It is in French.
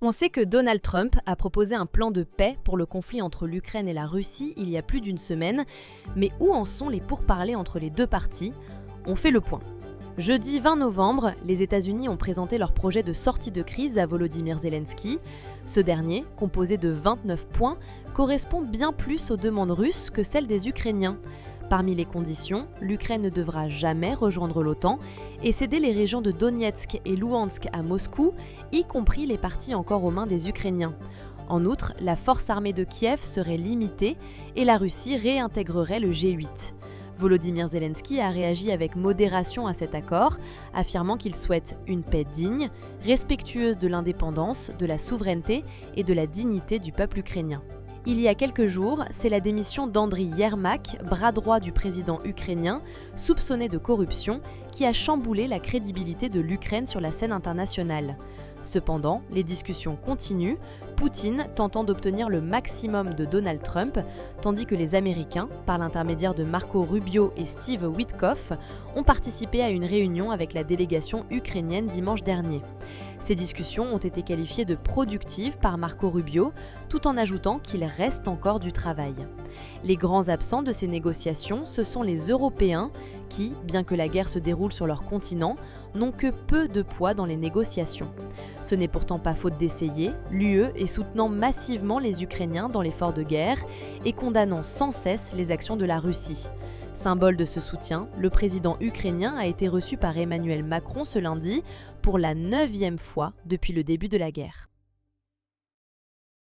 On sait que Donald Trump a proposé un plan de paix pour le conflit entre l'Ukraine et la Russie il y a plus d'une semaine, mais où en sont les pourparlers entre les deux parties? On fait le point. Jeudi 20 novembre, les États-Unis ont présenté leur projet de sortie de crise à Volodymyr Zelensky. Ce dernier, composé de 29 points, correspond bien plus aux demandes russes que celles des Ukrainiens. Parmi les conditions, l'Ukraine ne devra jamais rejoindre l'OTAN et céder les régions de Donetsk et Louhansk à Moscou, y compris les parties encore aux mains des Ukrainiens. En outre, la force armée de Kiev serait limitée et la Russie réintégrerait le G8. Volodymyr Zelensky a réagi avec modération à cet accord, affirmant qu'il souhaite une paix digne, respectueuse de l'indépendance, de la souveraineté et de la dignité du peuple ukrainien. Il y a quelques jours, c'est la démission d'Andriy Yermak, bras droit du président ukrainien, soupçonné de corruption, qui a chamboulé la crédibilité de l'Ukraine sur la scène internationale. Cependant, les discussions continuent, Poutine tentant d'obtenir le maximum de Donald Trump, tandis que les Américains, par l'intermédiaire de Marco Rubio et Steve Witkoff, ont participé à une réunion avec la délégation ukrainienne dimanche dernier. Ces discussions ont été qualifiées de productives par Marco Rubio, tout en ajoutant qu'il reste encore du travail. Les grands absents de ces négociations, ce sont les Européens qui, bien que la guerre se déroule sur leur continent, n'ont que peu de poids dans les négociations. Ce n'est pourtant pas faute d'essayer, l'UE est soutenant massivement les Ukrainiens dans l'effort de guerre et condamnant sans cesse les actions de la Russie. Symbole de ce soutien, le président ukrainien a été reçu par Emmanuel Macron ce lundi pour la 9e fois depuis le début de la guerre.